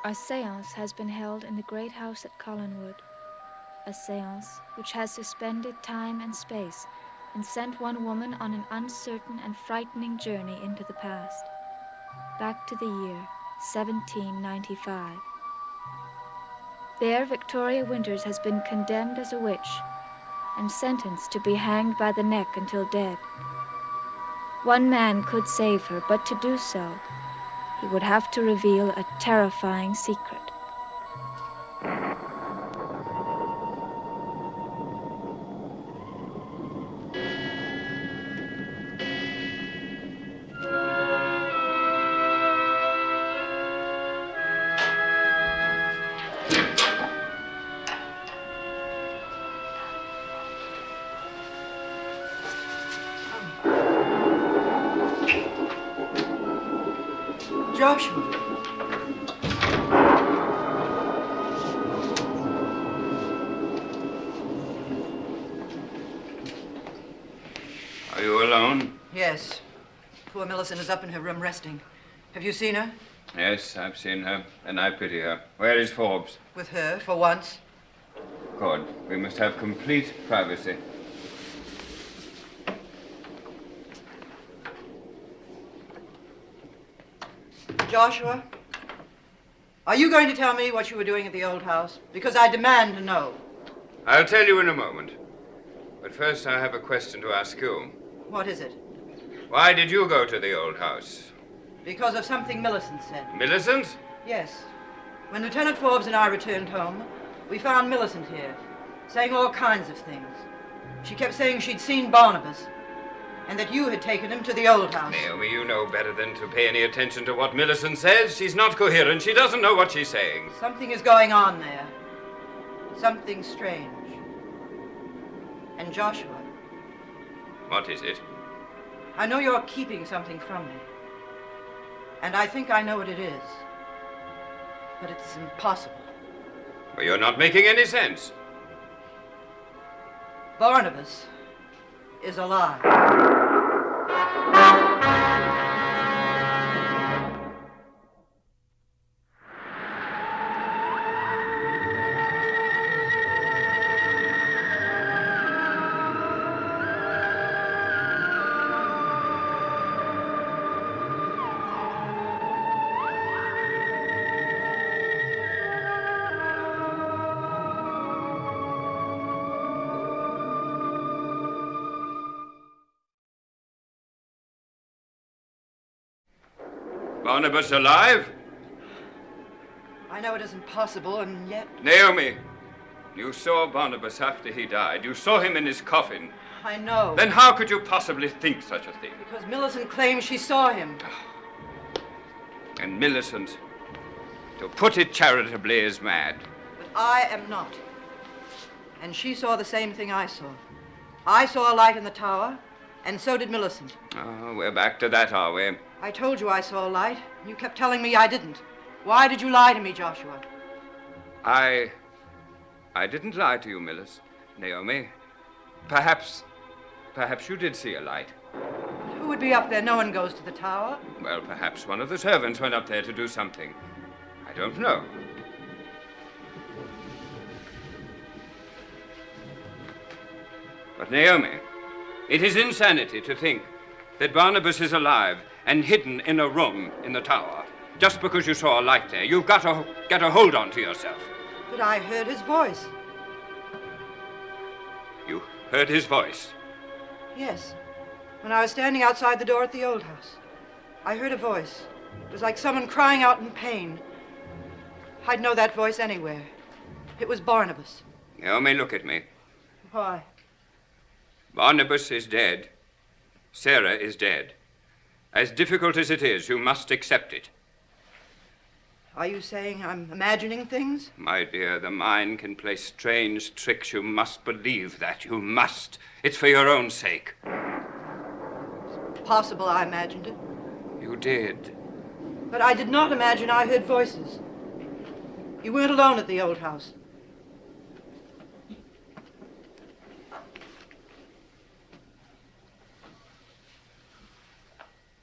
A séance has been held in the great house at Collinwood. A séance which has suspended time and space and sent one woman on an uncertain and frightening journey into the past, back to the year 1795. There, Victoria Winters has been condemned as a witch and sentenced to be hanged by the neck until dead. One man could save her, but to do so, he would have to reveal a terrifying secret. Joshua. Are you alone? Yes. Poor Millicent is up in her room resting. Have you seen her? Yes, I've seen her, and I pity her. Where is Forbes? With her, for once. Good. We must have complete privacy. Joshua, are you going to tell me what you were doing at the old house? Because I demand to know. I'll tell you in a moment. But first I have a question to ask you. What is it? Why did you go to the old house? Because of something Millicent said. Millicent? Yes. When Lieutenant Forbes and I returned home, we found Millicent here, saying all kinds of things. She kept saying she'd seen Barnabas, and that you had taken him to the old house. Naomi, you know better than to pay any attention to what Millicent says. She's not coherent. She doesn't know what she's saying. Something is going on there. Something strange. And Joshua. What is it? I know you're keeping something from me. And I think I know what it is. But it's impossible. Well, you're not making any sense. Barnabas is alive. Barnabas alive? I know it isn't possible, and yet... Naomi, you saw Barnabas after he died. You saw him in his coffin. I know. Then how could you possibly think such a thing? Because Millicent claims she saw him. And Millicent, to put it charitably, is mad. But I am not. And she saw the same thing I saw. I saw a light in the tower, and so did Millicent. Oh, we're back to that, are we? I told you I saw a light. You kept telling me I didn't. Why did you lie to me, Joshua? I didn't lie to you, Naomi. Perhaps you did see a light. Who would be up there? No one goes to the tower. Well, perhaps one of the servants went up there to do something. I don't know. But Naomi, it is insanity to think that Barnabas is alive and hidden in a room in the tower. Just because you saw a light there, you've got to get a hold on to yourself. But I heard his voice. You heard his voice? Yes. When I was standing outside the door at the old house, I heard a voice. It was like someone crying out in pain. I'd know that voice anywhere. It was Barnabas. Naomi, look at me. Why? Barnabas is dead. Sarah is dead. As difficult as it is, you must accept it. Are you saying I'm imagining things? My dear, the mind can play strange tricks. You must believe that. You must. It's for your own sake. It's possible I imagined it. You did. But I did not imagine I heard voices. You weren't alone at the old house.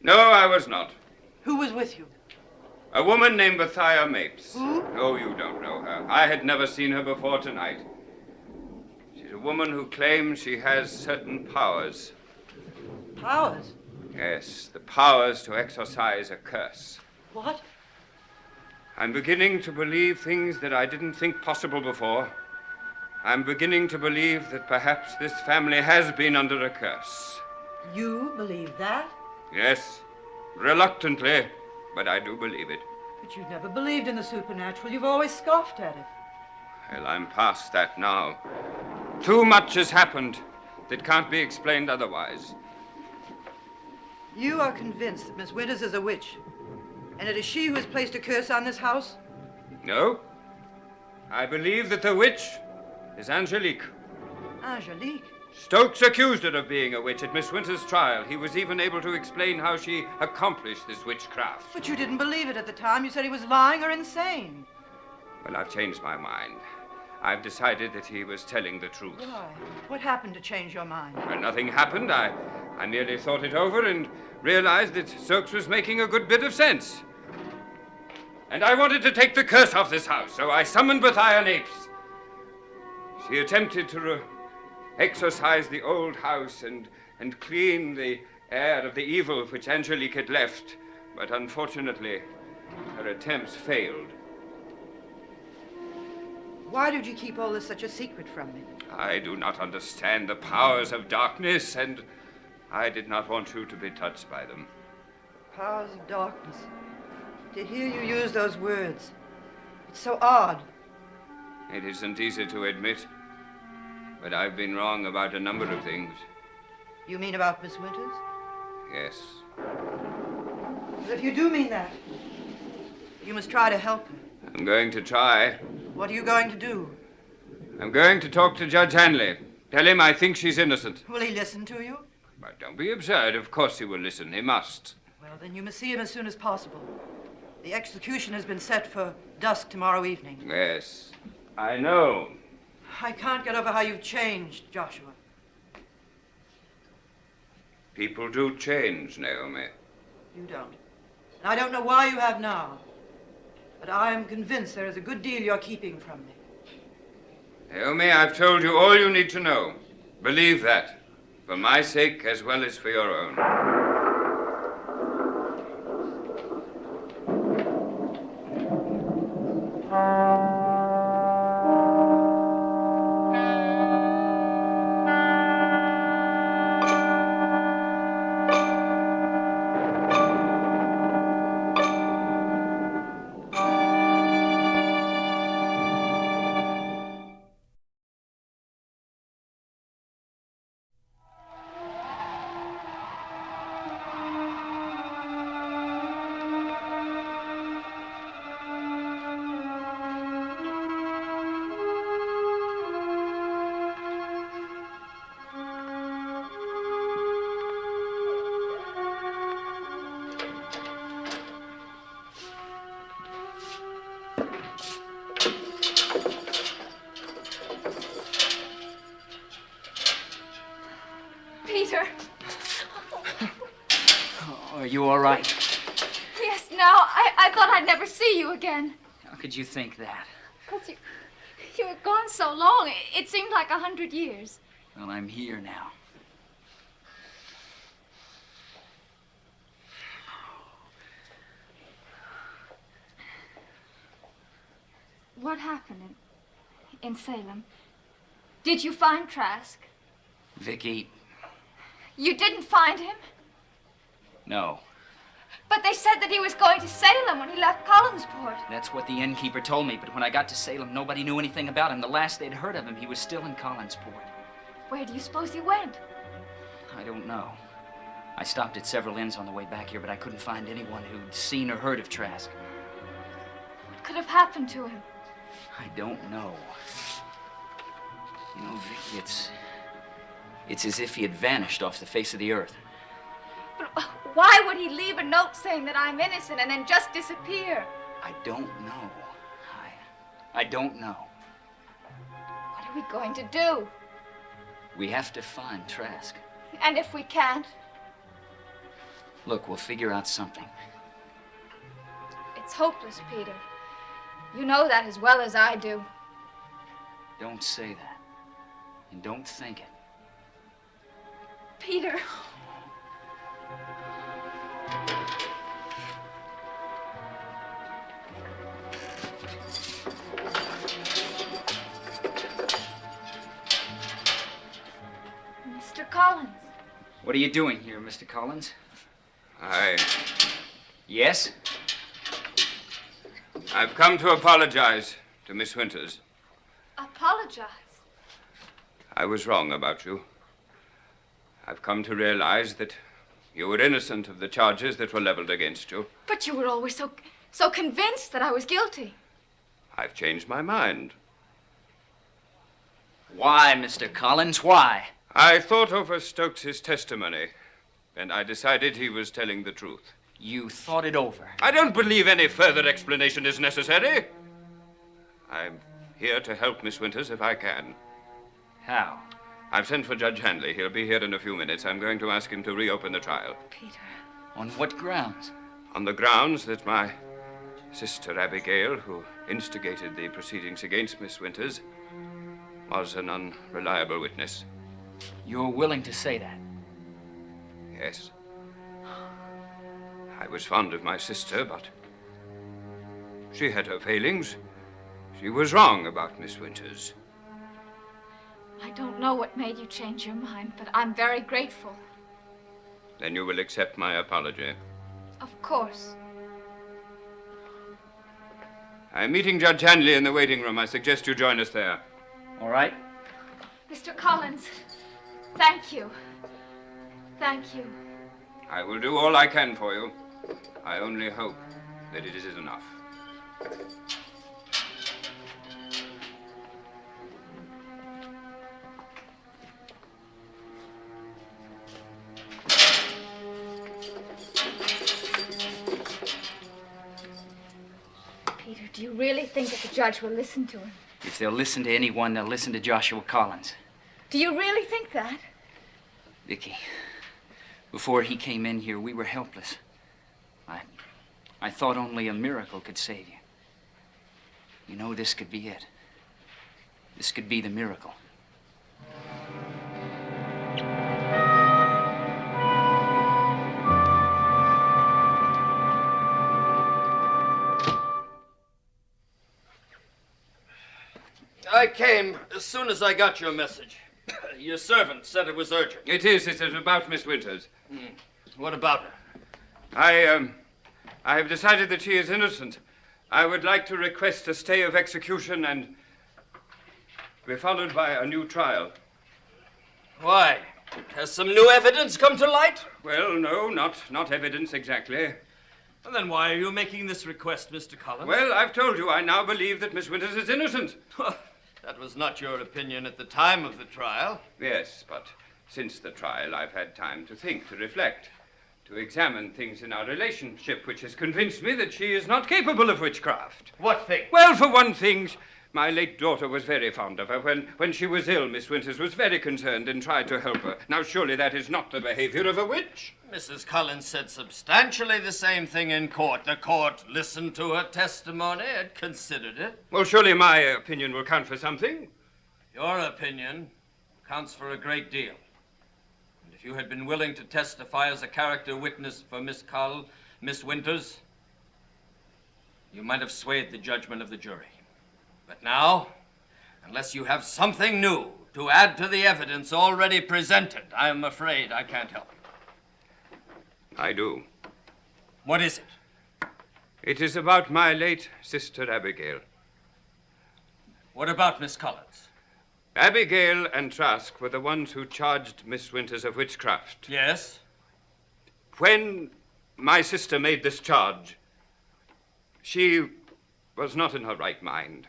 No, I was not. Who was with you? A woman named Bethia Mapes. Who? Oh, you don't know her. I had never seen her before tonight. She's a woman who claims she has certain powers. Powers? Yes, the powers to exorcise a curse. What? I'm beginning to believe things that I didn't think possible before. I'm beginning to believe that perhaps this family has been under a curse. You believe that? Yes, reluctantly, but I do believe it. But you've never believed in the supernatural. You've always scoffed at it. Well, I'm past that now. Too much has happened that can't be explained otherwise. You are convinced that Miss Winters is a witch, and it is she who has placed a curse on this house? No. I believe that the witch is Angelique. Angelique? Stokes accused her of being a witch at Miss Winters' trial. He was even able to explain how she accomplished this witchcraft. But you didn't believe it at the time. You said he was lying or insane. Well, I've changed my mind. I've decided that he was telling the truth. Why? What happened to change your mind? Well, nothing happened. I merely thought it over and realized that Stokes was making a good bit of sense. And I wanted to take the curse off this house, so I summoned Bethia Mapes. She attempted to exorcise the old house and clean the air of the evil which Angelique had left, but unfortunately, her attempts failed. Why did you keep all this such a secret from me? I do not understand the powers of darkness, and I did not want you to be touched by them. Powers of darkness. To hear you use those words, it's so odd. It isn't easy to admit, but I've been wrong about a number of things. You mean about Miss Winters? Yes. But if you do mean that, you must try to help her. I'm going to try. What are you going to do? I'm going to talk to Judge Hanley. Tell him I think she's innocent. Will he listen to you? But don't be absurd. Of course he will listen. He must. Well, then you must see him as soon as possible. The execution has been set for dusk tomorrow evening. Yes, I know. I can't get over how you've changed, Joshua. People do change, Naomi. You don't. And I don't know why you have now. But I am convinced there is a good deal you're keeping from me. Naomi, I've told you all you need to know. Believe that. For my sake as well as for your own. Are you all right? Yes, now. I thought I'd never see you again. How could you think that? Because you were gone so long. It seemed like 100 years. Well, I'm here now. What happened in Salem? Did you find Trask? Vicky. You didn't find him? No. But they said that he was going to Salem when he left Collinsport. That's what the innkeeper told me, but when I got to Salem, nobody knew anything about him. The last they'd heard of him, he was still in Collinsport. Where do you suppose he went? I don't know. I stopped at several inns on the way back here, but I couldn't find anyone who'd seen or heard of Trask. What could have happened to him? I don't know. You know, Vicky, it's as if he had vanished off the face of the earth. But why would he leave a note saying that I'm innocent and then just disappear? I don't know. I don't know. What are we going to do? We have to find Trask. And if we can't? Look, we'll figure out something. It's hopeless, Peter. You know that as well as I do. Don't say that. And don't think it. Peter. Mr. Collins. What are you doing here, Mr. Collins? Yes? I've come to apologize to Miss Winters. Apologize? I was wrong about you. I've come to realize that you were innocent of the charges that were leveled against you. But you were always so convinced that I was guilty. I've changed my mind. Why, Mr. Collins, why? I thought over Stokes' testimony, and I decided he was telling the truth. You thought it over? I don't believe any further explanation is necessary. I'm here to help Miss Winters if I can. How? I've sent for Judge Hanley. He'll be here in a few minutes. I'm going to ask him to reopen the trial. Peter. On what grounds? On the grounds that my sister Abigail, who instigated the proceedings against Miss Winters, was an unreliable witness. You're willing to say that? Yes. I was fond of my sister, but she had her failings. She was wrong about Miss Winters. I don't know what made you change your mind, but I'm very grateful. Then you will accept my apology. Of course. I'm meeting Judge Hanley in the waiting room. I suggest you join us there. All right. Mr. Collins, thank you. Thank you. I will do all I can for you. I only hope that it is enough. Peter, do you really think that the judge will listen to him? If they'll listen to anyone, they'll listen to Joshua Collins. Do you really think that? Vicky, before he came in here, we were helpless. I thought only a miracle could save you. You know, this could be it. This could be the miracle. I came as soon as I got your message. Your servant said it was urgent. It is about Miss Winters. What about her? I have decided that she is innocent. I would like to request a stay of execution and be followed by a new trial. Why? Has some new evidence come to light? Well, no, not evidence exactly. And then why are you making this request, Mr. Collins? Well, I've told you, I now believe that Miss Winters is innocent. That was not your opinion at the time of the trial. Yes, but since the trial, I've had time to think, to reflect, to examine things in our relationship, which has convinced me that she is not capable of witchcraft. What thing? Well, for one thing, my late daughter was very fond of her. When she was ill, Miss Winters was very concerned and tried to help her. Now, surely that is not the behavior of a witch. Mrs. Collins said substantially the same thing in court. The court listened to her testimony and considered it. Well, surely my opinion will count for something. Your opinion counts for a great deal. And if you had been willing to testify as a character witness for Miss Winters, you might have swayed the judgment of the jury. But now, unless you have something new to add to the evidence already presented, I am afraid I can't help you. I do. What is it? It is about my late sister Abigail. What about Miss Collins? Abigail and Trask were the ones who charged Miss Winters of witchcraft. Yes? When my sister made this charge, she was not in her right mind.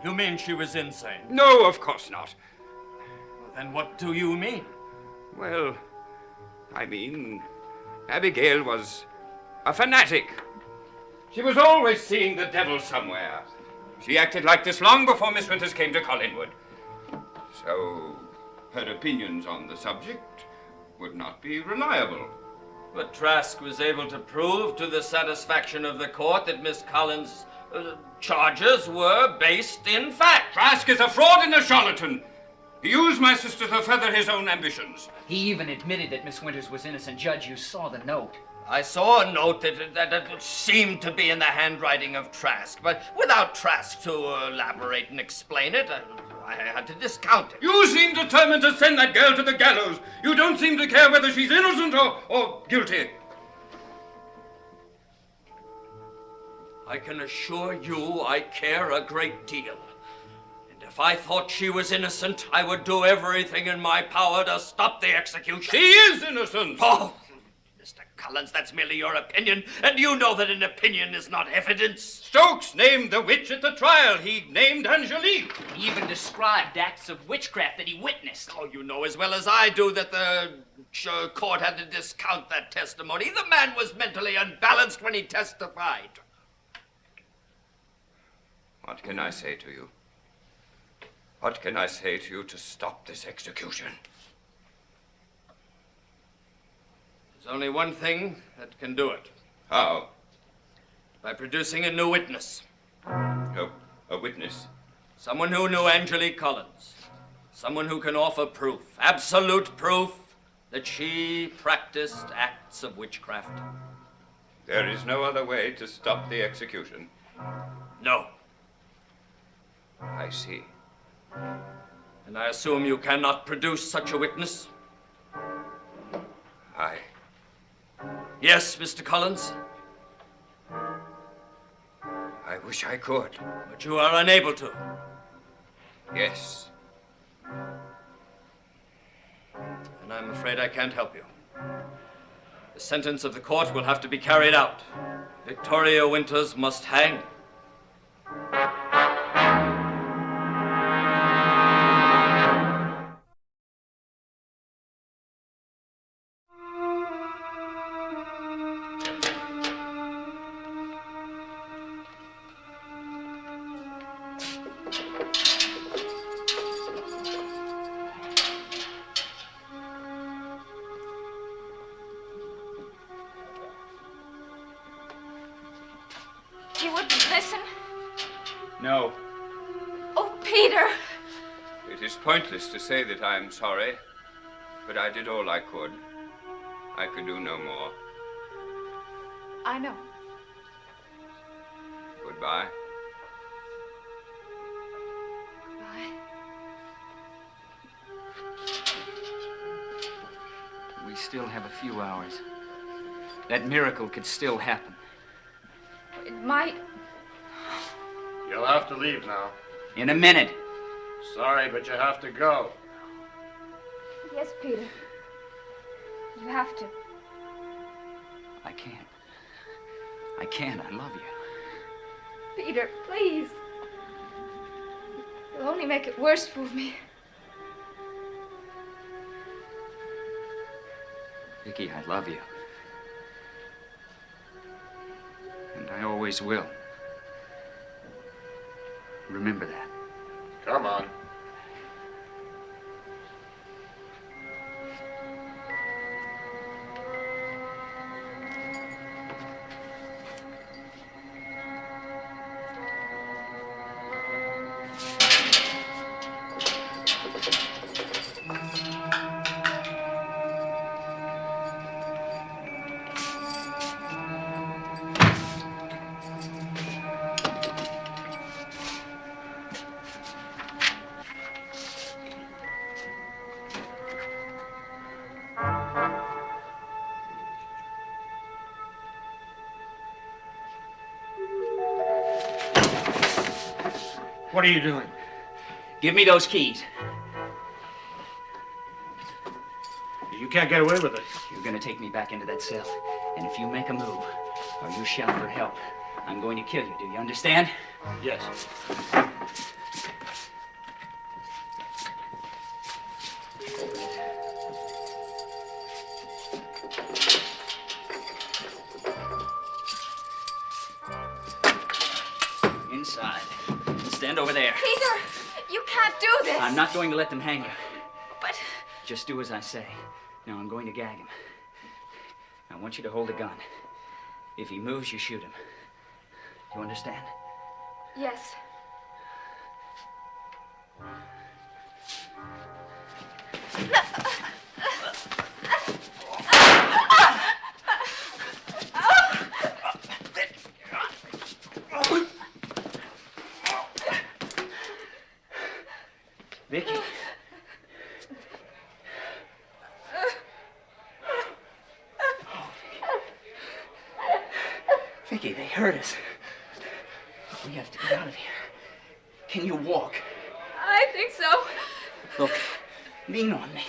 You mean she was insane? No, of course not. Then what do you mean? Well, I mean, Abigail was a fanatic. She was always seeing the devil somewhere. She acted like this long before Miss Winters came to Collinwood. So her opinions on the subject would not be reliable. But Trask was able to prove to the satisfaction of the court that Miss Collins' charges were based in fact. Trask is a fraud and a charlatan. He used my sister to further his own ambitions. He even admitted that Miss Winters was innocent. Judge, you saw the note. I saw a note that seemed to be in the handwriting of Trask, but without Trask to elaborate and explain it, I had to discount it. You seem determined to send that girl to the gallows. You don't seem to care whether she's innocent or guilty. I can assure you I care a great deal. And if I thought she was innocent, I would do everything in my power to stop the execution. She is innocent! Oh, Mr. Collins, that's merely your opinion, and you know that an opinion is not evidence. Stokes named the witch at the trial. He named Angelique. He even described acts of witchcraft that he witnessed. Oh, you know as well as I do that the court had to discount that testimony. The man was mentally unbalanced when he testified. What can I say to you? What can I say to you to stop this execution? There's only one thing that can do it. How? By producing a new witness. A witness? Someone who knew Angelique Collins. Someone who can offer proof, absolute proof, that she practiced acts of witchcraft. There is no other way to stop the execution. No. I see. And I assume you cannot produce such a witness? Yes, Mr. Collins? I wish I could. But you are unable to. Yes. And I'm afraid I can't help you. The sentence of the court will have to be carried out. Victoria Winters must hang. You wouldn't listen? No. Oh, Peter! It is pointless to say that I am sorry, but I did all I could. I could do no more. I know. Goodbye. Bye. We still have a few hours. That miracle could still happen. It might. You'll have to leave now. In a minute. Sorry, but you have to go. Yes, Peter. You have to. I can't. I can't. I love you. Peter, please. You'll only make it worse for me. Vicky, I love you. And I always will. Remember that. Come on. What are you doing? Give me those keys. You can't get away with it. You're gonna take me back into that cell. And if you make a move, or you shout for help, I'm going to kill you. Do you understand? Yes. Inside. Stand over there. Peter, you can't do this. I'm not going to let them hang you. But Just do as I say. Now I'm going to gag him. I want you to hold a gun. If he moves, you shoot him. Do you understand? Yes. Vicky. Vicky, they hurt us. We have to get out of here. Can you walk? I think so. Look, lean on me.